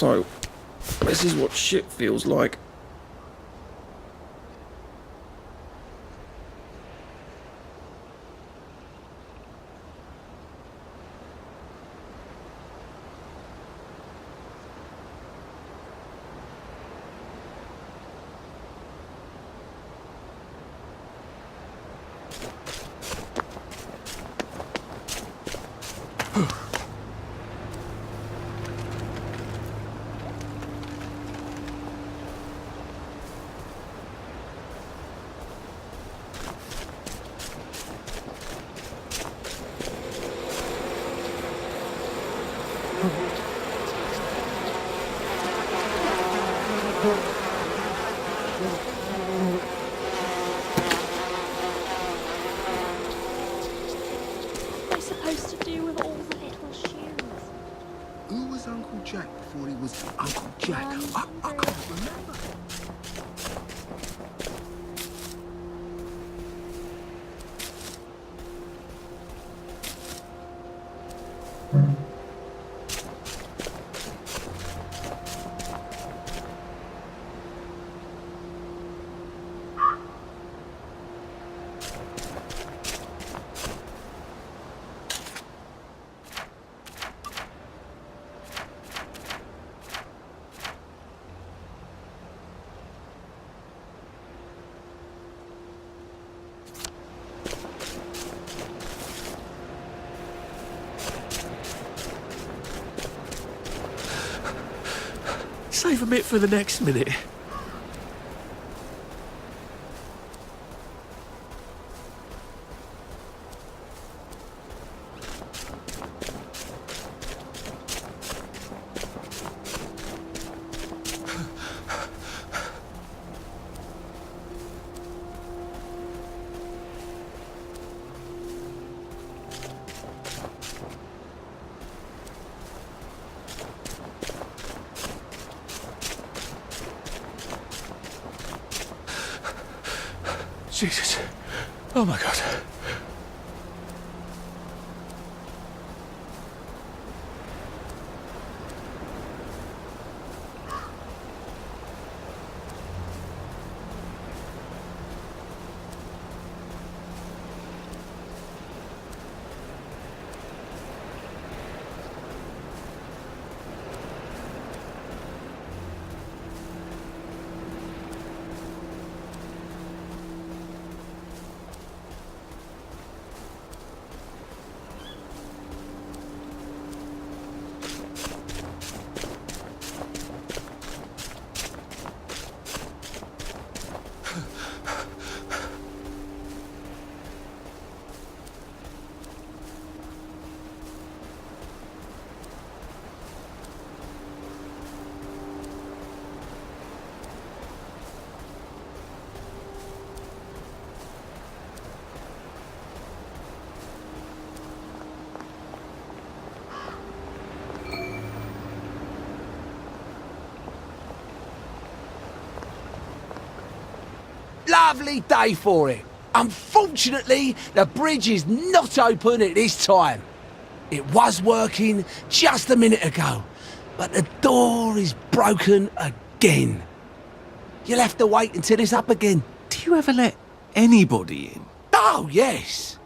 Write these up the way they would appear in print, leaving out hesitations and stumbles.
So, this is what shit feels like. What am I supposed to do with all the little shoes? Who was Uncle Jack before he was Uncle Jack? I can't remember. Save a bit for the next minute. Jesus. Oh my God. Lovely day for it. Unfortunately, the bridge is not open at this time. It was working just a minute ago, but the door is broken again. You'll have to wait until it's up again. Do you ever let anybody in? Oh, yes.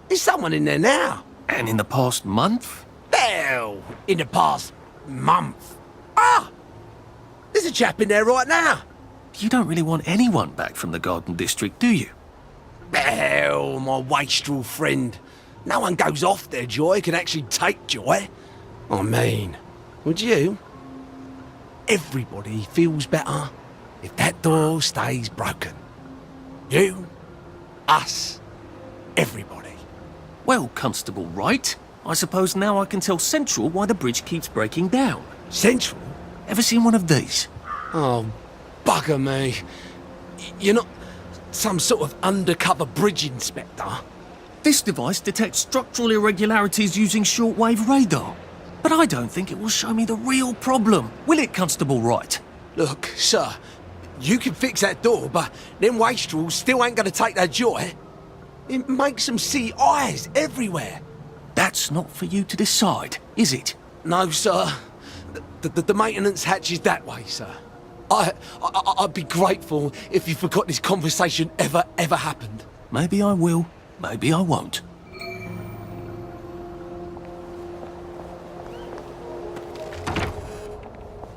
There's someone in there now. And in the past month? Well, in the past month. Ah! There's a chap in there right now. You don't really want anyone back from the Garden District, do you? Well, my wastrel friend. No one goes off their joy can actually take joy. I mean, would you? Everybody feels better if that door stays broken. You, us, everybody. Well, Constable Wright, I suppose now I can tell Central why the bridge keeps breaking down. Central? Ever seen one of these? Oh, bugger me. You're not some sort of undercover bridge inspector? This device detects structural irregularities using shortwave radar. But I don't think it will show me the real problem. Will it, Constable Wright? Look, sir, you can fix that door, but them wastrels still ain't gonna take their joy. It makes them see eyes everywhere. That's not for you to decide, is it? No, sir. The maintenance hatch is that way, sir. I'd be grateful if you forgot this conversation ever happened. Maybe I will, maybe I won't.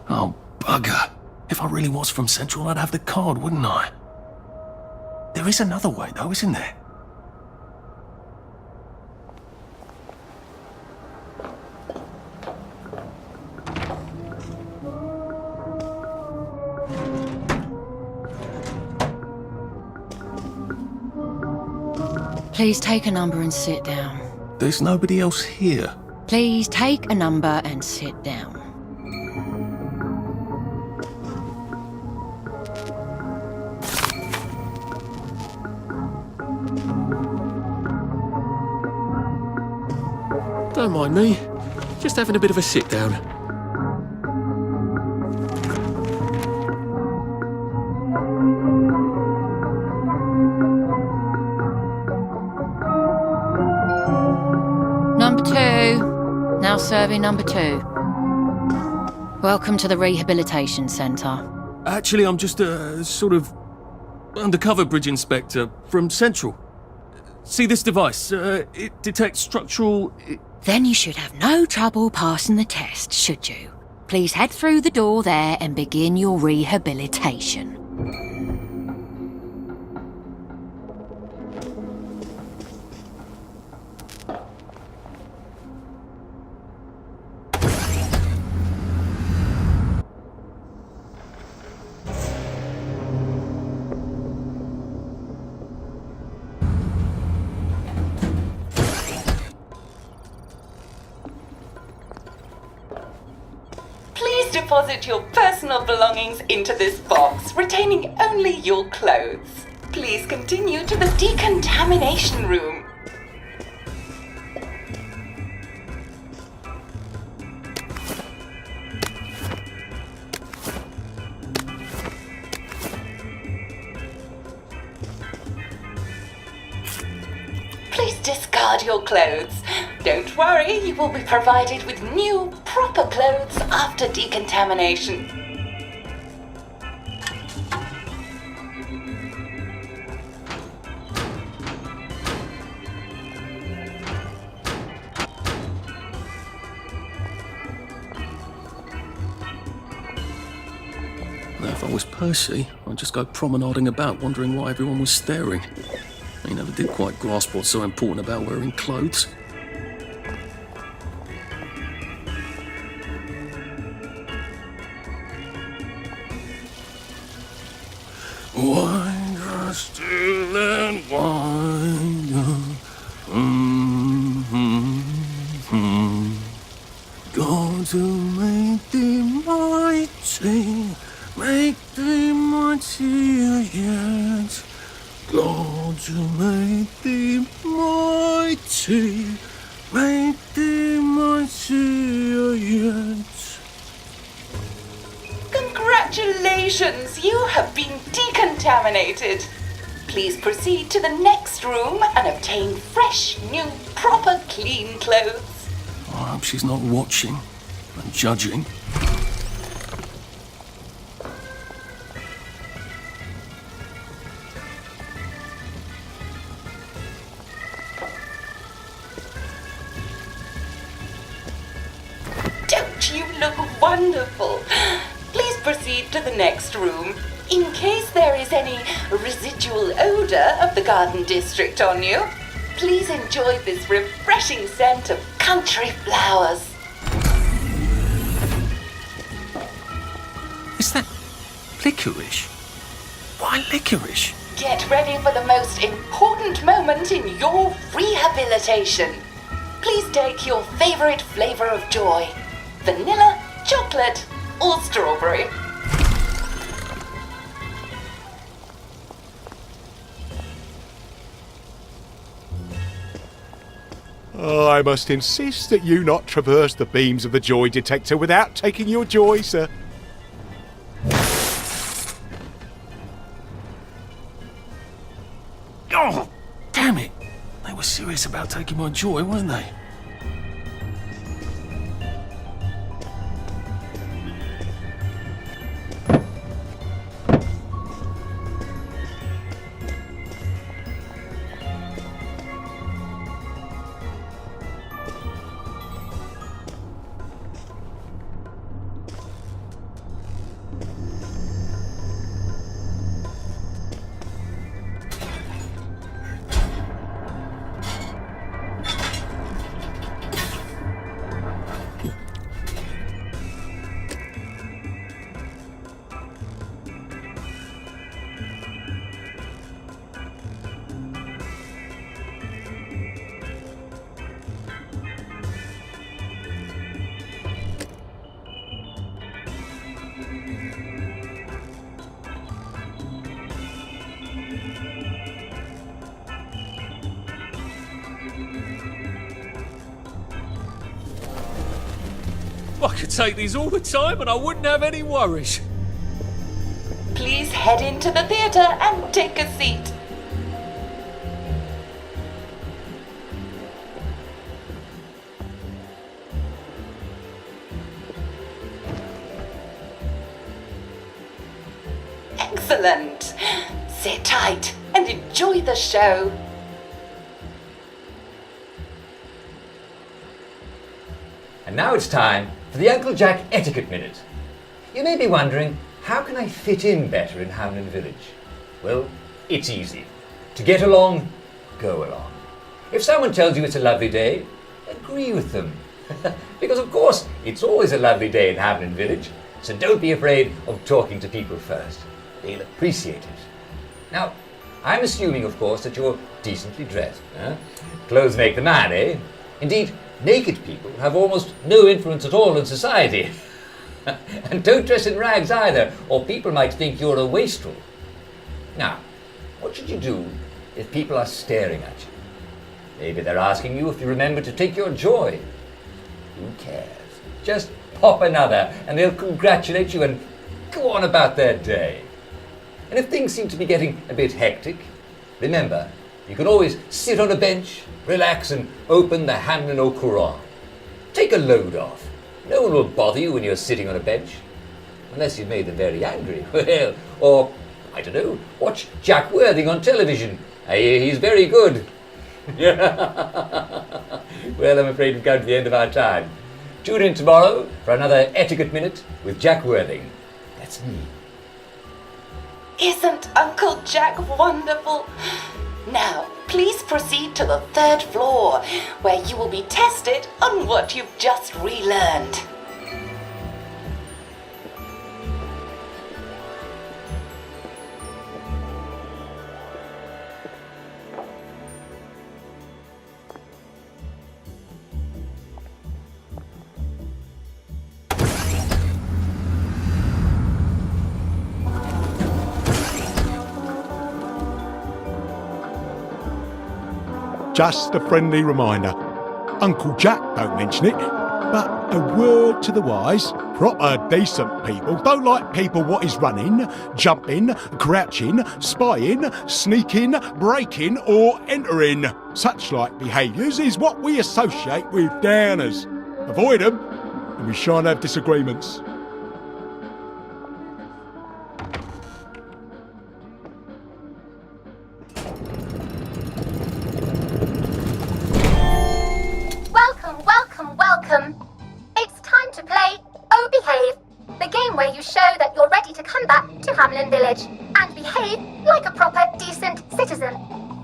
Oh, bugger. If I really was from Central, I'd have the card, wouldn't I? There is another way, though, isn't there? Please take a number and sit down. There's nobody else here. Please take a number and sit down. Don't mind me. Just having a bit of a sit down. Number 2. Now serving number 2. Welcome to the Rehabilitation Centre. Actually, I'm just a sort of undercover bridge inspector from Central. See this device? It detects structural... Then you should have no trouble passing the test, should you? Please head through the door there and begin your rehabilitation. Please deposit your personal belongings into this box, retaining only your clothes. Please continue to the decontamination room. Please discard your clothes. Don't worry, you will be provided with new, proper clothes after decontamination. Now, if I was Percy, I'd just go promenading about, wondering why everyone was staring. He never did quite grasp what's so important about wearing clothes. Winder still and winder. God to make thee mighty, make thee mightier yet. God to make thee mighty, make thee mightier yet. Congratulations, you have been decontaminated. Please proceed to the next room and obtain fresh, new, proper, clean clothes. I hope she's not watching and judging. Don't you look wonderful? Please proceed to the next room. In case there is any residual odor of the Garden District on you, please enjoy this refreshing scent of country flowers. Is that licorice? Why licorice? Get ready for the most important moment in your rehabilitation. Please take your favorite flavor of joy: vanilla, chocolate, or strawberry. I must insist that you not traverse the beams of the joy detector without taking your joy, sir. Oh, damn it! They were serious about taking my joy, weren't they? could take these all the time and I wouldn't have any worries. Please head into the theatre and take a seat. Excellent. Sit tight and enjoy the show. And now it's time for the Uncle Jack Etiquette Minute. You may be wondering, how can I fit in better in Hamlin Village? Well, it's easy. To get along, go along. If someone tells you it's a lovely day, agree with them. Because of course, it's always a lovely day in Hamlin Village, so don't be afraid of talking to people first. They'll appreciate it. Now, I'm assuming, of course, that you're decently dressed. Clothes make the man, eh? Indeed, naked people have almost no influence at all in society. And don't dress in rags either, or people might think you're a wastrel. Now, what should you do if people are staring at you? Maybe they're asking you if you remember to take your joy. Who cares? Just pop another, and they'll congratulate you and go on about their day. And if things seem to be getting a bit hectic, remember, you can always sit on a bench, relax and open the Hamlin au Courant. Take a load off. No one will bother you when you're sitting on a bench. Unless you've made them very angry. Well, or, I don't know, watch Jack Worthing on television. I hear he's very good. Well, I'm afraid we've come to the end of our time. Tune in tomorrow for another Etiquette Minute with Jack Worthing. That's me. Isn't Uncle Jack wonderful? Now, please proceed to the 3rd floor, where you will be tested on what you've just relearned. Just a friendly reminder. Uncle Jack don't mention it, but a word to the wise. Proper decent people don't like people what is running, jumping, crouching, spying, sneaking, breaking or entering. Such like behaviours is what we associate with downers. Avoid them and we shan't have disagreements. Welcome. It's time to play Oh Behave, the game where you show that you're ready to come back to Hamlin Village and behave like a proper, decent citizen.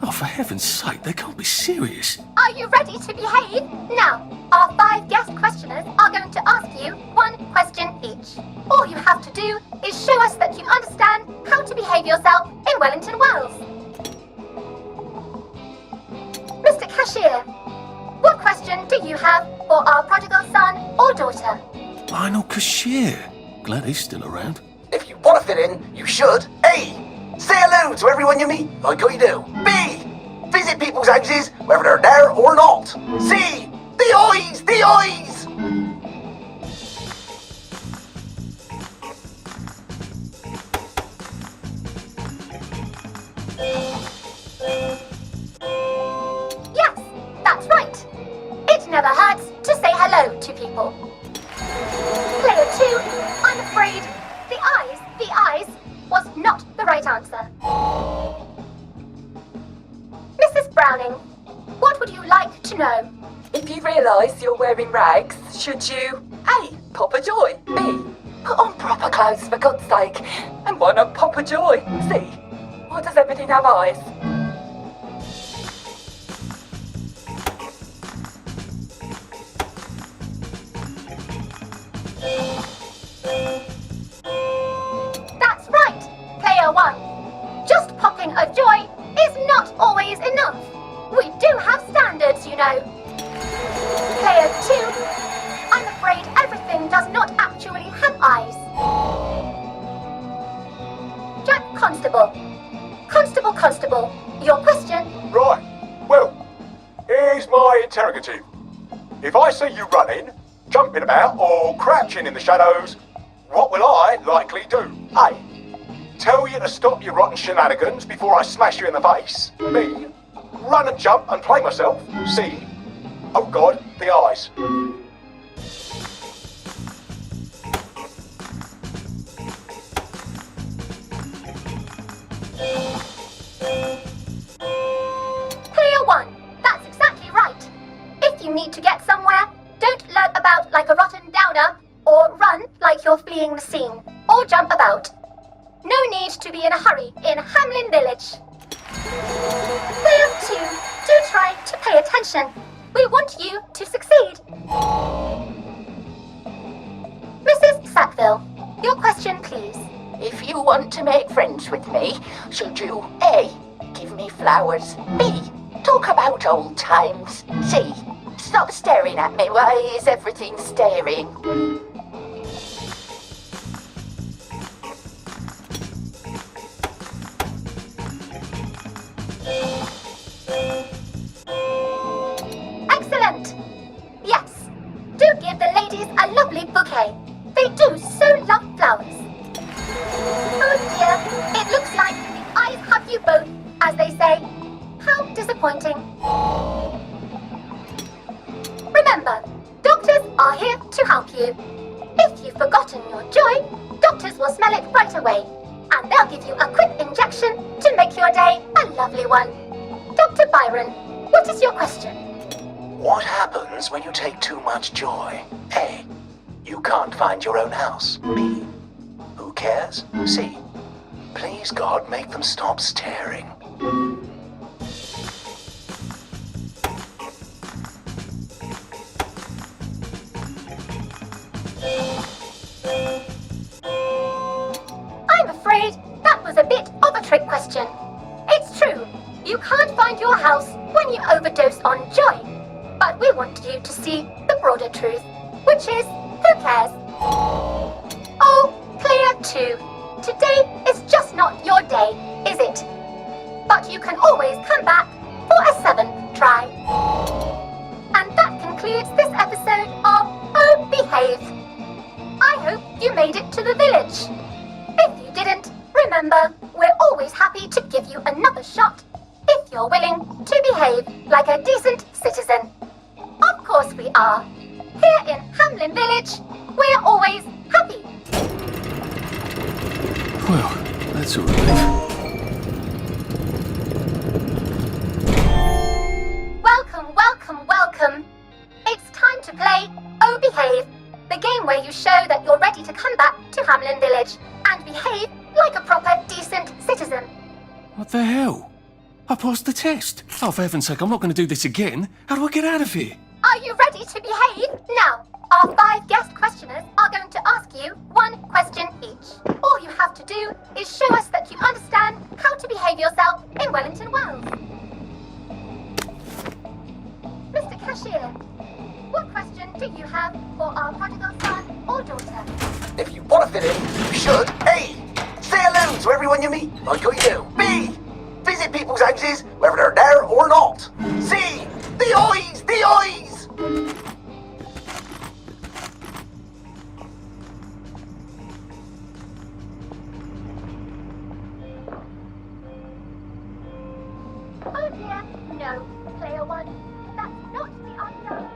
Oh, for heaven's sake, they can't be serious. Are you ready to behave? Now, our 5 guest questioners are going to ask you 1 question each. All you have to do is show us that you understand how to behave yourself in Wellington, Wales. Mr. Cashier, what question do you have for our prodigal son or daughter? Lionel Cashier. Glad he's still around. If you want to fit in, you should. A. Say hello to everyone you meet, like how you do. B. Visit people's houses, whether they're there or not. C. The eyes! The eyes! Yes, that's right. It never hurts to say hello to people. Player 2, I'm afraid the eyes was not the right answer. Mrs. Browning, what would you like to know? If you realise you're wearing rags, should you A. Pop a joy, B. Put on proper clothes for God's sake, and why not pop a joy? C. Why does everything have eyes? That's right, Player 1. Just popping a joy is not always enough. We do have standards, you know. Player 2, I'm afraid everything does not actually have eyes. Jack Constable. Constable, your question? Right, well, here's my interrogative. If I see you running, jumping about or crouching in the shadows, what will I likely do? A. Tell you to stop your rotten shenanigans before I smash you in the face. B. Run and jump and play myself. C. Oh God, the eyes. Player 1, that's exactly right. If you need to get somewhere, don't lurk about like a rotten downer, or run like you're fleeing the scene, or jump about. No need to be in a hurry in Hamlin Village. Player 2, do try to pay attention. We want you to succeed. Mrs. Sackville, your question please. If you want to make friends with me, should you A. give me flowers, B. talk about old times, C. stop staring at me, why is everything staring? Excellent! Yes, do give the ladies a lovely bouquet. They do so love flowers. Oh dear, it looks like the eyes have you both, as they say. How disappointing. Remember, doctors are here to help you. If you've forgotten your joy, doctors will smell it right away, and they'll give you a quick injection to make your day a lovely one. Dr. Byron, what is your question? What happens when you take too much joy? A. You can't find your own house. B. Who cares? C. Please God, make them stop staring. I'm afraid that was a bit of a trick question. It's true, you can't find your house when you overdose on joy. But we want you to see the broader truth, which is, who cares? Oh, Player 2, today is just not your day, is it? But you can always come back for a 7th try. And that concludes this episode of Oh Behave. I hope you made it to the village. If you didn't, remember, we're always happy to give you another shot if you're willing to behave like a decent citizen. Of course we are. Here in Hamlin Village, we're always happy. Well, that's a relief. Welcome, welcome, welcome. It's time to play Oh Behave, the game where you show that you're ready to come back to Hamlin Village and behave like a proper, decent citizen. What the hell? I passed the test. Oh, for heaven's sake, I'm not going to do this again. How do I get out of here? Are you ready to behave? Now, our 5 guest questioners are going to ask you 1 question each. All you have to do is show us that you understand how to behave yourself in Wellington Wells. Mr. Cashier, what question do you have for our prodigal son or daughter? If you want to fit in, you should. A. Say hello to everyone you meet, like you do. B. Visit people's houses, whether they're there or not. C. The eyes! The eyes! Oh dear, no, Player 1. That's not the answer.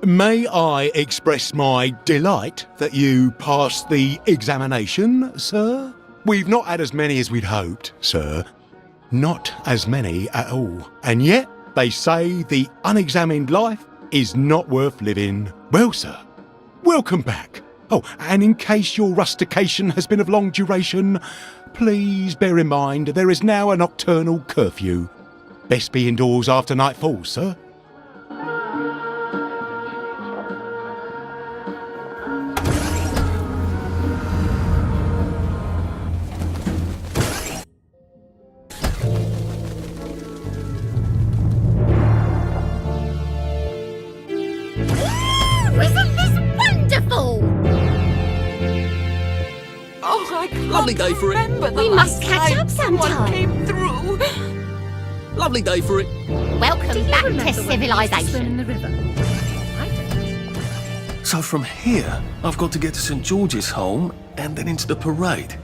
May I express my delight that you passed the examination, sir? We've not had as many as we'd hoped, sir. Not as many at all. And yet, they say the unexamined life is not worth living. Well, sir, welcome back. Oh, and in case your rustication has been of long duration, please bear in mind there is now a nocturnal curfew. Best be indoors after nightfall, sir. Isn't this wonderful? Oh, I can't Lovely day for it. remember the We last must catch time up someone sometime. came through. Lovely day for it. Welcome back to civilization. in the river? So from here, I've got to get to St. George's home and then into the parade.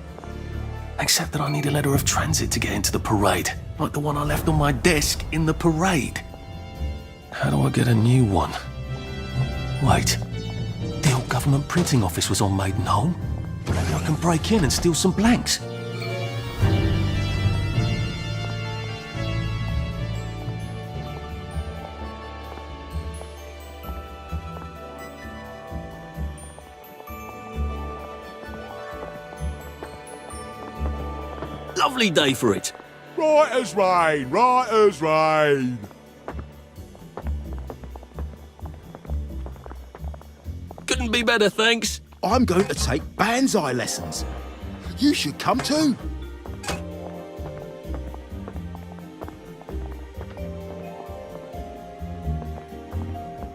Except that I need a letter of transit to get into the parade, like the one I left on my desk in the parade. How do I get a new one? Wait, the old government printing office was on Maidenholm. Maybe I can break in and steal some blanks. Lovely day for it. Right as rain, right as rain. Couldn't be better, thanks. I'm going to take Banzai lessons. You should come too.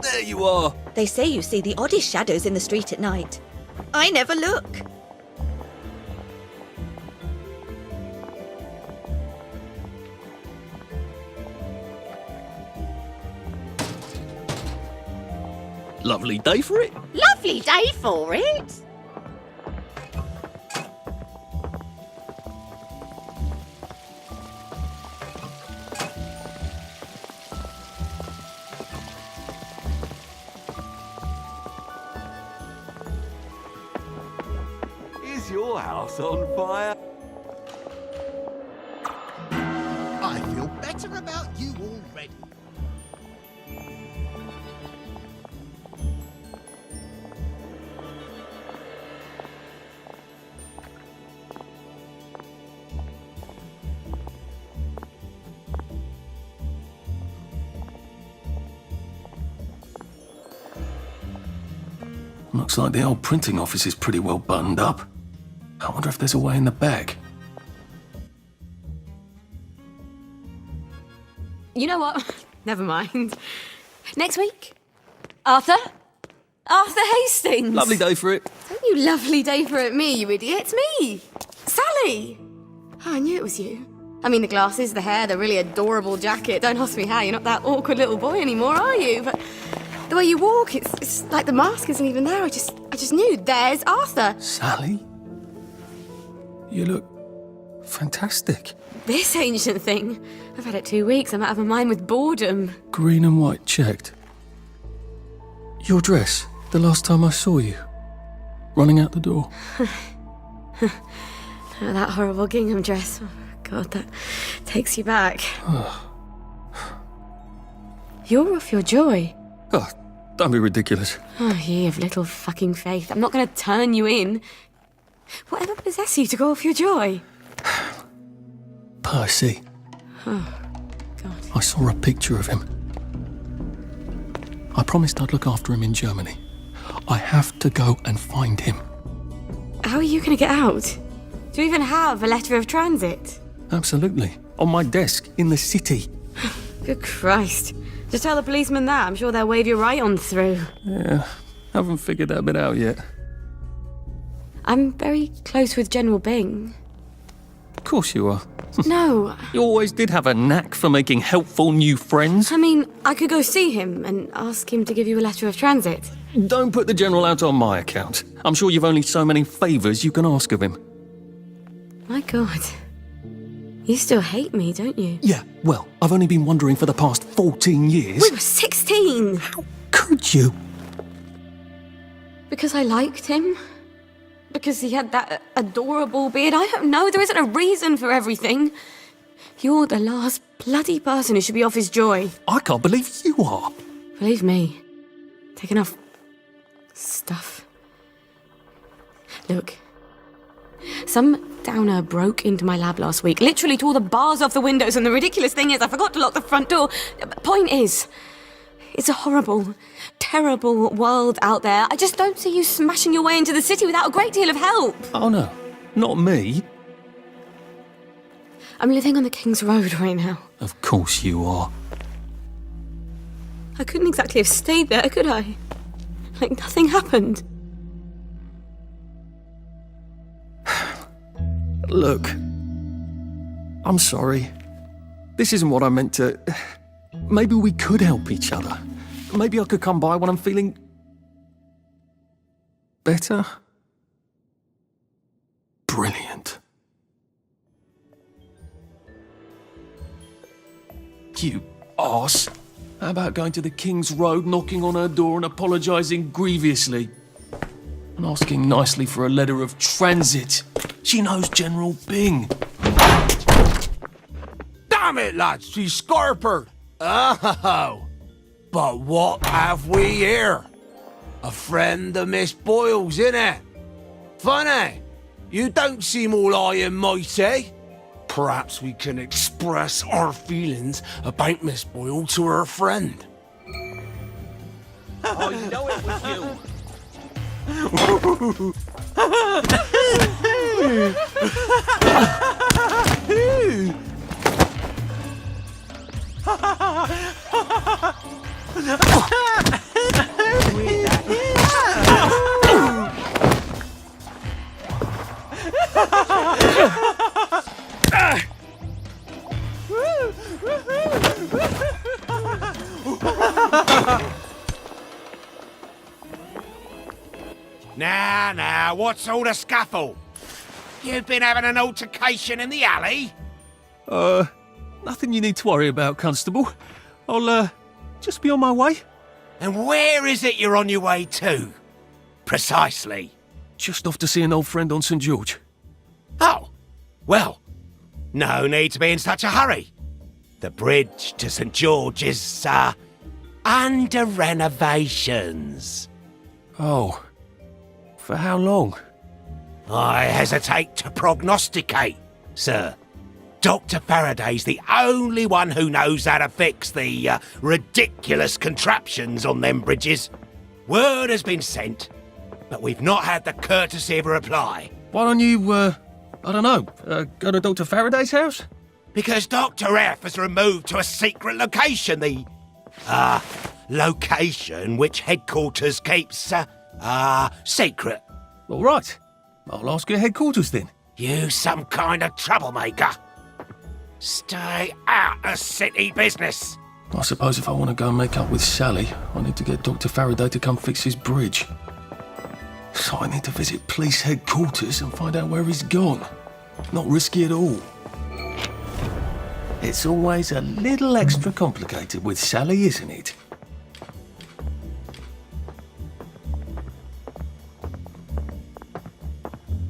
There you are. They say you see the oddest shadows in the street at night. I never look. Lovely day for it. Lovely day for it. Is your house on fire? I feel better about you already. Looks like the old printing office is pretty well buttoned up. I wonder if there's a way in the back. You know what? Never mind. Next week? Arthur? Arthur Hastings! Lovely day for it. Don't you lovely day for it, me, you idiot. It's me! Sally! Oh, I knew it was you. I mean, the glasses, the hair, the really adorable jacket. Don't ask me how, you're not that awkward little boy anymore, are you? But the way you walk, it's like the mask isn't even there. I just knew. There's Arthur. Sally? You look fantastic. This ancient thing. I've had it 2 weeks. I'm out of my mind with boredom. Green and white checked. Your dress, the last time I saw you. Running out the door. Oh, that horrible gingham dress. Oh, God, that takes you back. You're off your joy. Oh, don't be ridiculous. Oh, ye of little fucking faith. I'm not going to turn you in. Whatever possessed you to go off your joy? Percy. Oh, God. I saw a picture of him. I promised I'd look after him in Germany. I have to go and find him. How are you going to get out? Do you even have a letter of transit? Absolutely. On my desk, in the city. Good Christ. Just tell the policeman that. I'm sure they'll wave you right on through. Yeah, haven't figured that bit out yet. I'm very close with General Bing. Of course you are. No. You always did have a knack for making helpful new friends. I mean, I could go see him and ask him to give you a letter of transit. Don't put the General out on my account. I'm sure you've only so many favours you can ask of him. My God. You still hate me, don't you? Yeah, well, I've only been wondering for the past 14 years. We were 16! How could you? Because I liked him? Because he had that adorable beard? I don't know, there isn't a reason for everything. You're the last bloody person who should be off his joy. I can't believe you are. Believe me, taking off stuff. Look, some downer broke into my lab last week, literally tore the bars off the windows, and the ridiculous thing is I forgot to lock the front door. Point is, it's a horrible, terrible world out there. I just don't see you smashing your way into the city without a great deal of help. Oh no, not me. I'm living on the King's Road right now. Of course you are. I couldn't exactly have stayed there, could I? Like nothing happened. Look, I'm sorry. This isn't what I meant to... Maybe we could help each other. Maybe I could come by when I'm feeling... better? Brilliant. You arse. How about going to the King's Road, knocking on her door and apologising grievously? And asking nicely for a letter of transit. She knows General Bing. Damn it, lads, she's scarpered. Oh, but what have we here? A friend of Miss Boyle's, innit? Funny, you don't seem all high and mighty. Perhaps we can express our feelings about Miss Boyle to her friend. Oh, you know it was you. Now, what's all the scuffle? You've been having an altercation in the alley? Nothing you need to worry about, Constable. I'll, just be on my way. And where is it you're on your way to? Precisely. Just off to see an old friend on St. George. Oh, well, no need to be in such a hurry. The bridge to St. George is, under renovations. Oh. For how long? I hesitate to prognosticate, sir. Dr. Faraday's the only one who knows how to fix the ridiculous contraptions on them bridges. Word has been sent, but we've not had the courtesy of a reply. Why don't you, I don't know, go to Dr. Faraday's house? Because Dr. F has removed to a secret location, the, location which headquarters keeps, secret. All right. I'll ask your headquarters then. You some kind of troublemaker. Stay out of city business. I suppose if I want to go and make up with Sally, I need to get Dr. Faraday to come fix his bridge. So I need to visit police headquarters and find out where he's gone. Not risky at all. It's always a little extra complicated with Sally, isn't it?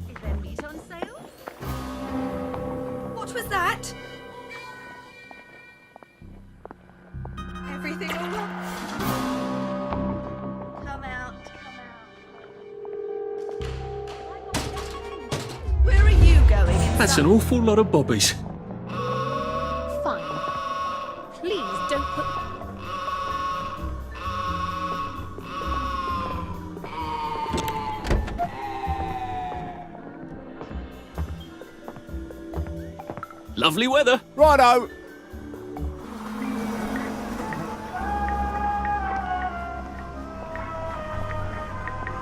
Is there meat on sale? What was that? Everything all right? Come out. Where are you going? That's an awful lot of bobbies. Fine. Please don't put... Lovely weather. Righto.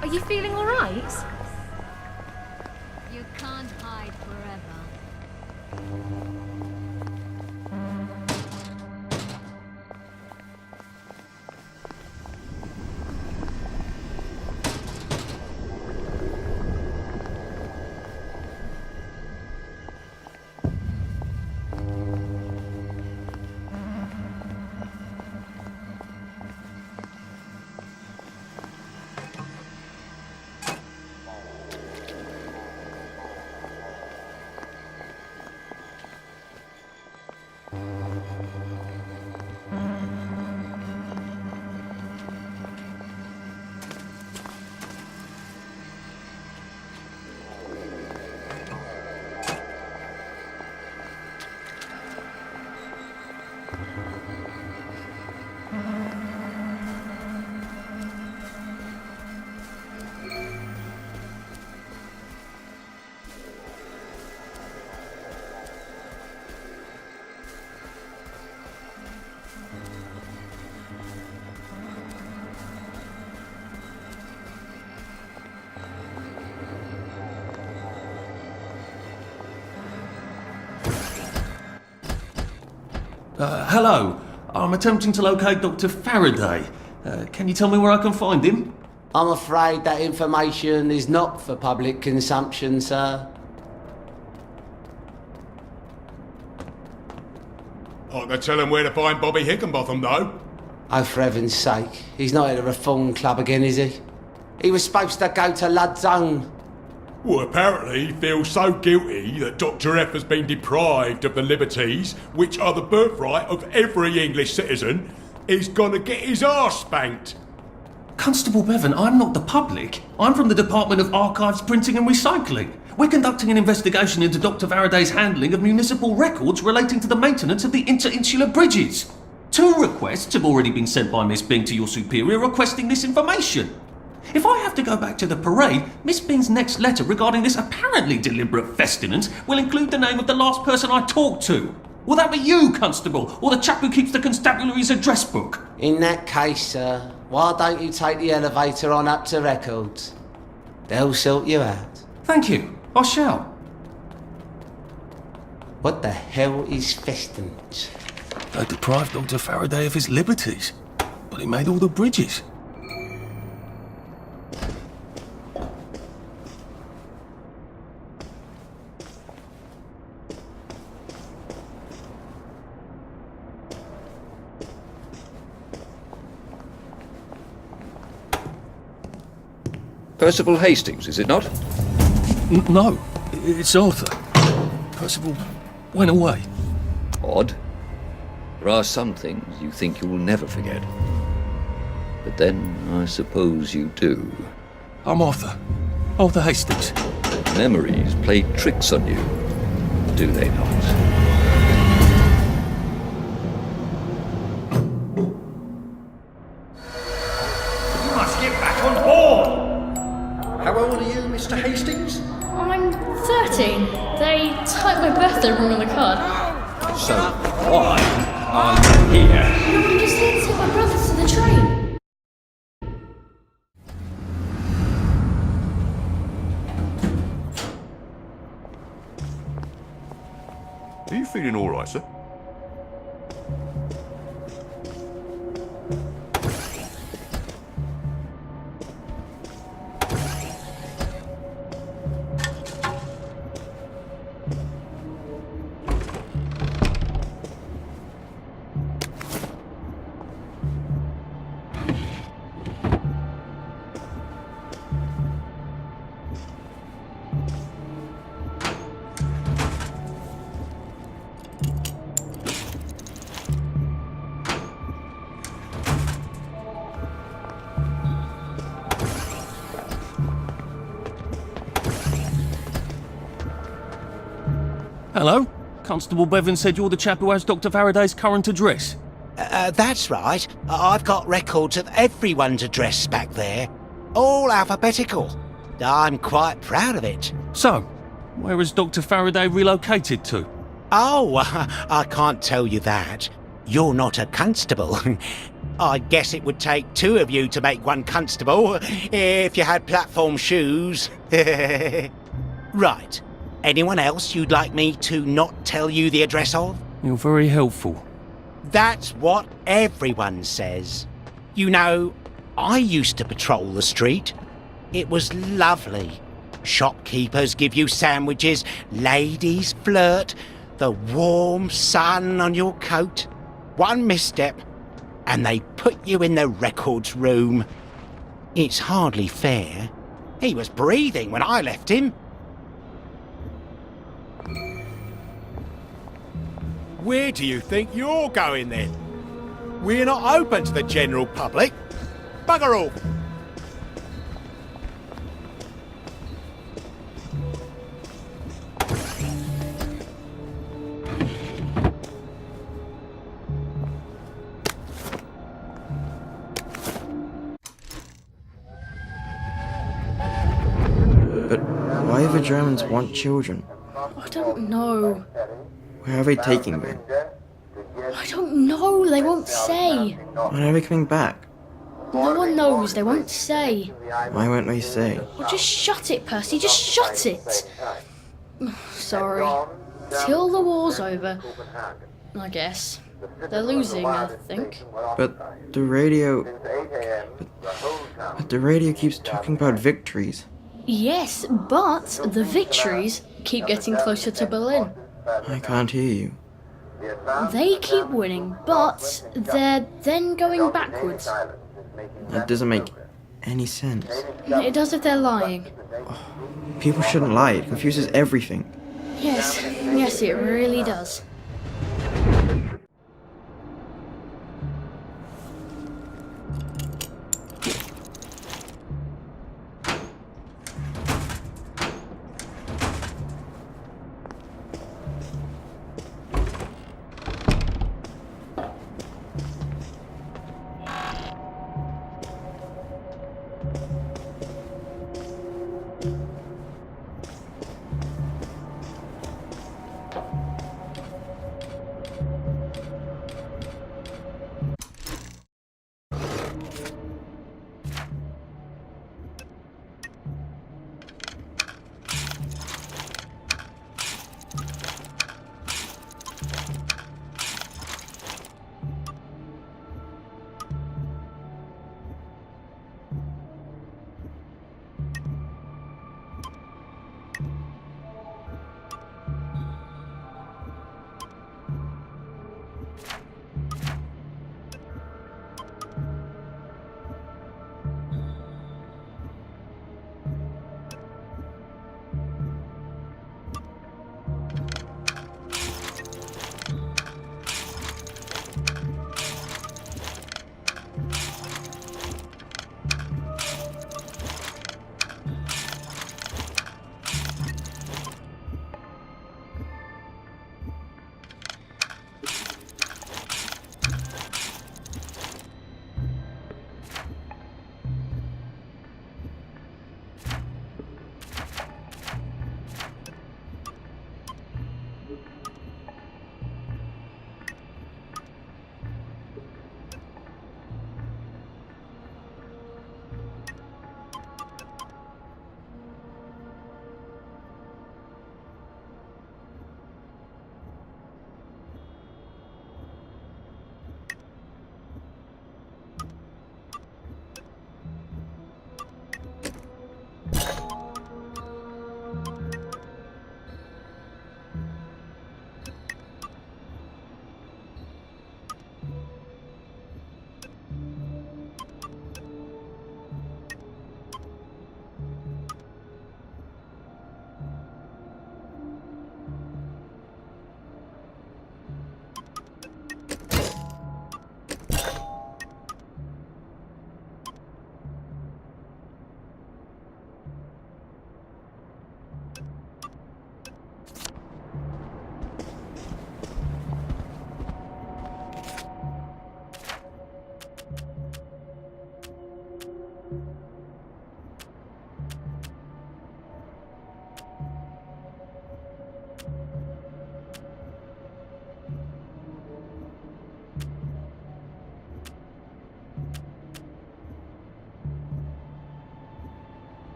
Are you feeling all right? You can't hide forever. Hello. I'm attempting to locate Dr. Faraday. Can you tell me where I can find him? I'm afraid that information is not for public consumption, sir. I can tell him where to find Bobby Hickenbotham, though. Oh, for heaven's sake. He's not at a reform club again, is he? He was supposed to go to Lud's Own. Well, apparently he feels so guilty that Dr. F has been deprived of the liberties which are the birthright of every English citizen, he's gonna get his arse spanked. Constable Bevan, I'm not the public. I'm from the Department of Archives, Printing and Recycling. We're conducting an investigation into Dr. Faraday's handling of municipal records relating to the maintenance of the interinsular bridges. 2 requests have already been sent by Miss Bing to your superior requesting this information. If I have to go back to the parade, Miss Bing's next letter regarding this apparently deliberate festinance will include the name of the last person I talked to. Will that be you, Constable, or the chap who keeps the constabulary's address book? In that case, sir, why don't you take the elevator on up to records? They'll sort you out. Thank you. I shall. What the hell is festinance? They deprived Dr. Faraday of his liberties, but he made all the bridges. Percival Hastings, is it not? No, it's Arthur. Percival went away. Odd. There are some things you think you will never forget. But then, I suppose you do. I'm Arthur. Arthur Hastings. Memories play tricks on you, do they not? You must get back on board! How old are you, Mr. Hastings? I'm 13. They typed my birthday wrong on the card. So, why are you here? No, I'm just here to take my brothers to the train. Are you feeling all right, sir? Hello? Constable Bevan said you're the chap who has Dr. Faraday's current address. That's right. I've got records of everyone's address back there. All alphabetical. I'm quite proud of it. So, where has Dr. Faraday relocated to? Oh, I can't tell you that. You're not a constable. I guess it would take 2 of you to make one constable, if you had platform shoes. Right. Anyone else you'd like me to not tell you the address of? You're very helpful. That's what everyone says. You know, I used to patrol the street. It was lovely. Shopkeepers give you sandwiches, ladies flirt, the warm sun on your coat. One misstep, and they put you in the records room. It's hardly fair. He was breathing when I left him. Where do you think you're going then? We're not open to the general public. Bugger all. But why do the Germans want children? I don't know. Where are they taking them? I don't know. They won't say. When are they coming back? No one knows. They won't say. Why won't they say? Well, just shut it, Percy. Just shut it. Sorry. Till the war's over, I guess. They're losing, I think. But the radio... But the radio keeps talking about victories. Yes, but the victories keep getting closer to Berlin. I can't hear you. They keep winning, but they're then going backwards. That doesn't make any sense. It does if they're lying. People shouldn't lie. It confuses everything. Yes, it really does.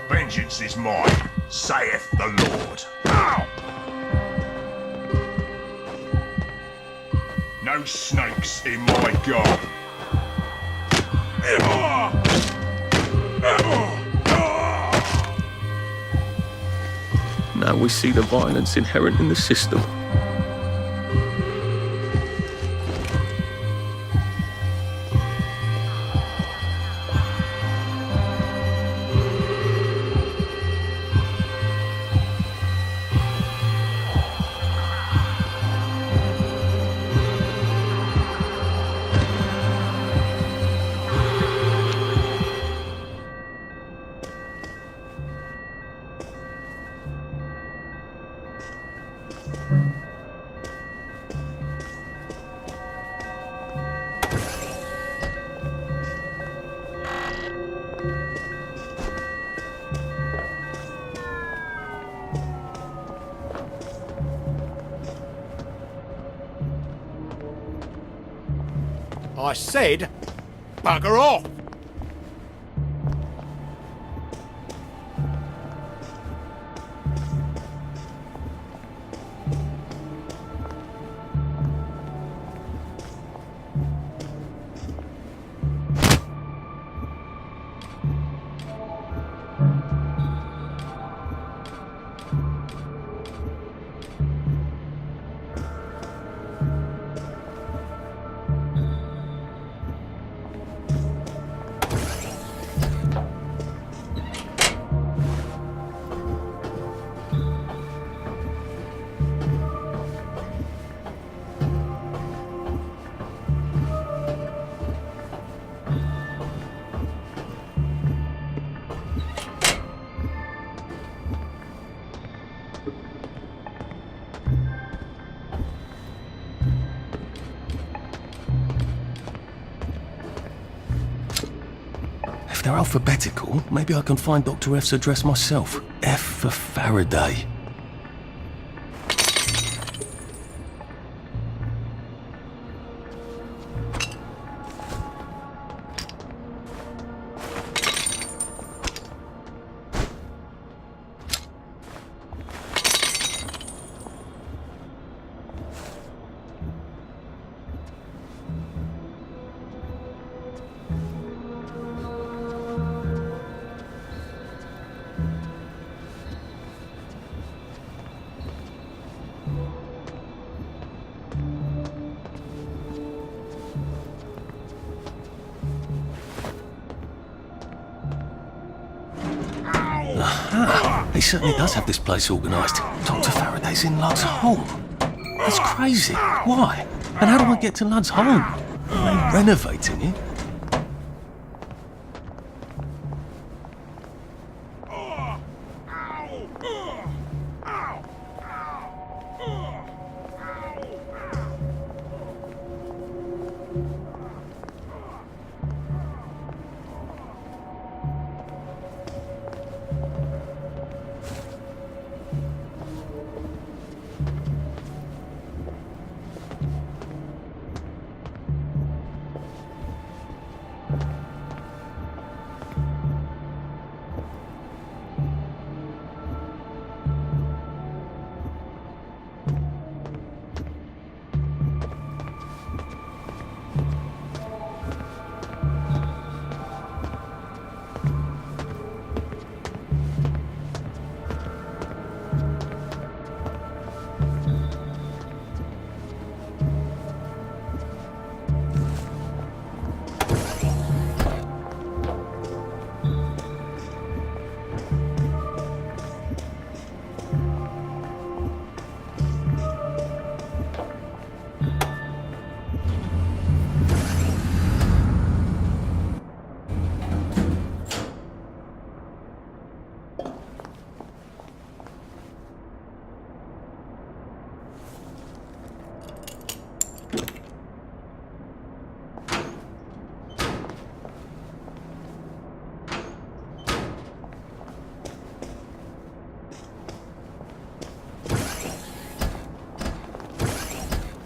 Vengeance is mine, saith the Lord. Ow! No snakes in my garden. Now we see the violence inherent in the system. I said, bugger off! If they're alphabetical, maybe I can find Dr. F's address myself. F for Faraday. Aha! He certainly does have this place organised. Dr. Faraday's in Lud's home. That's crazy. Why? And how do I get to Lud's home? Are they renovating it?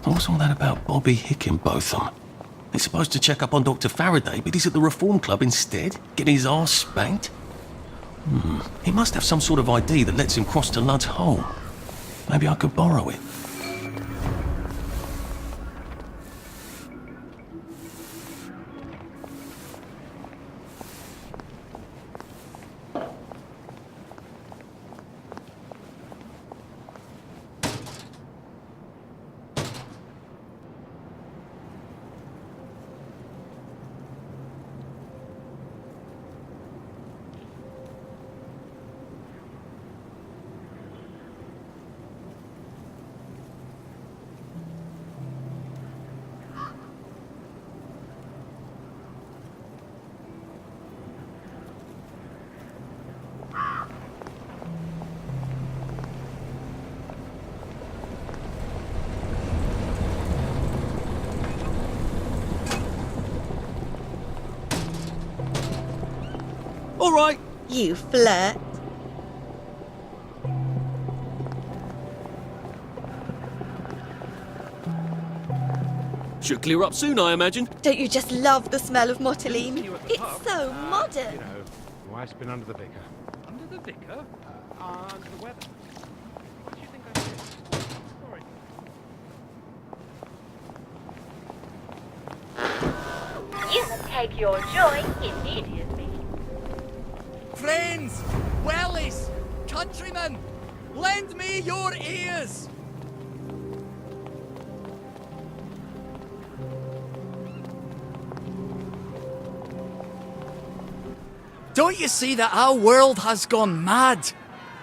What's all that about Bobby Hickenbotham? He's supposed to check up on Dr. Faraday, but he's at the Reform Club instead, getting his arse spanked? He must have some sort of ID that lets him cross to Lud's home. Maybe I could borrow it. All right. You flirt. Should clear up soon, I imagine. Don't you just love the smell of Mottaline? It's so modern. Wife's been under the vicar. Under the vicar? Under the weather. What do you think I did? Sorry. You must take your joy immediately. Friends, wellies, countrymen, lend me your ears. Don't you see that our world has gone mad?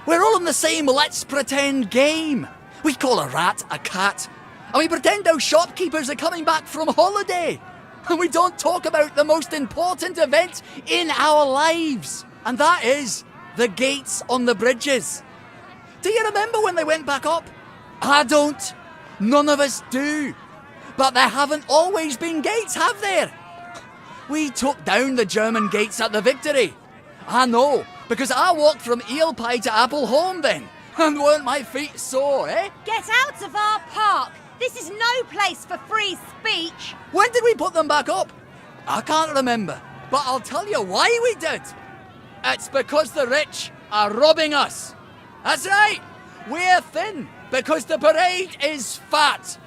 We're all in the same let's pretend game. We call a rat a cat, and we pretend our shopkeepers are coming back from holiday. And we don't talk about the most important event in our lives, and that is the gates on the bridges. Do you remember when they went back up? I don't. None of us do. But there haven't always been gates, have there? We took down the German gates at the Victory. I know, because I walked from Eel Pie to Appleholme then. And weren't my feet sore, eh? Get out of our park! This is no place for free speech! When did we put them back up? I can't remember, but I'll tell you why we did. It's because the rich are robbing us. That's right, we're thin because the parade is fat.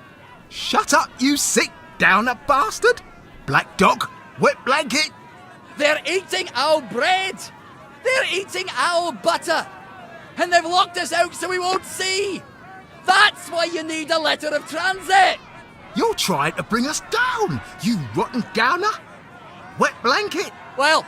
Shut up, you sick downer bastard! Black dog, wet blanket! They're eating our bread! They're eating our butter! And they've locked us out so we won't see! That's why you need a letter of transit! You're trying to bring us down, you rotten downer! Wet blanket! Well,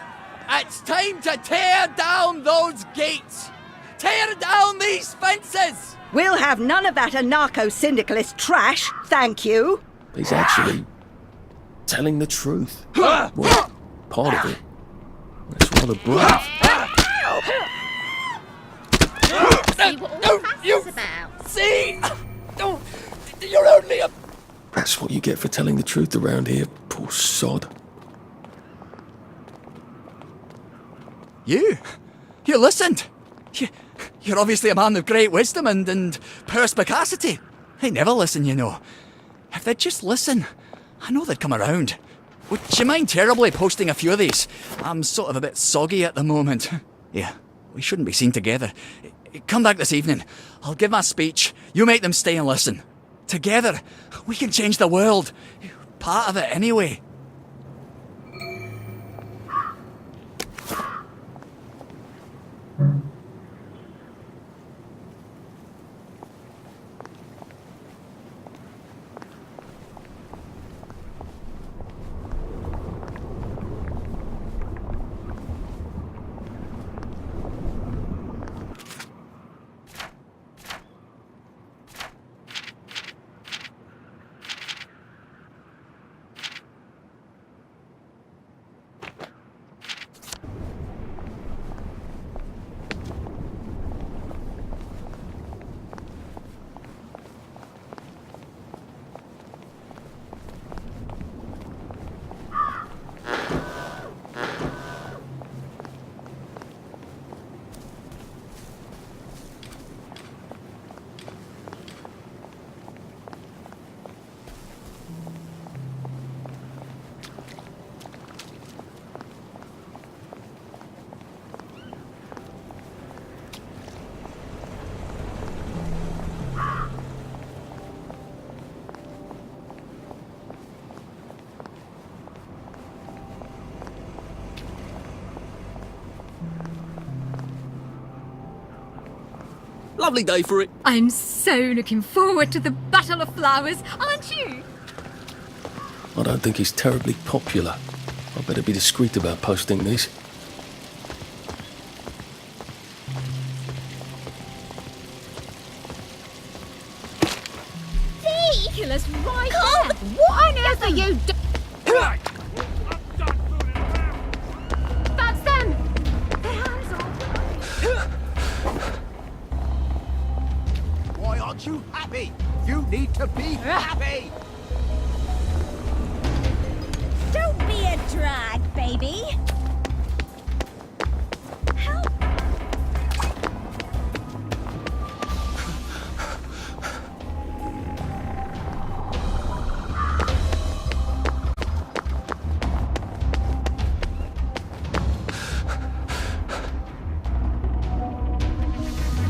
it's time to tear down those gates! Tear down these fences! We'll have none of that anarcho-syndicalist trash, thank you. He's actually telling the truth. Well, part of it. That's rather brave. See what all the fuss is about. See? You're only a... That's what you get for telling the truth around here, poor sod. You listened. You're obviously a man of great wisdom and perspicacity. They never listen, you know. If they'd just listen, I know they'd come around. Would you mind terribly posting a few of these? I'm sort of a bit soggy at the moment. Yeah, we shouldn't be seen together. Come back this evening. I'll give my speech. You make them stay and listen. Together, we can change the world. Part of it anyway. Lovely day for it. I'm so looking forward to the Battle of Flowers, aren't you? I don't think he's terribly popular. I better be discreet about posting these. Ridiculous, right there. What on earth are you doing? That's them! Their hands are... Why aren't you happy? You need to be happy! Don't be a drag, baby.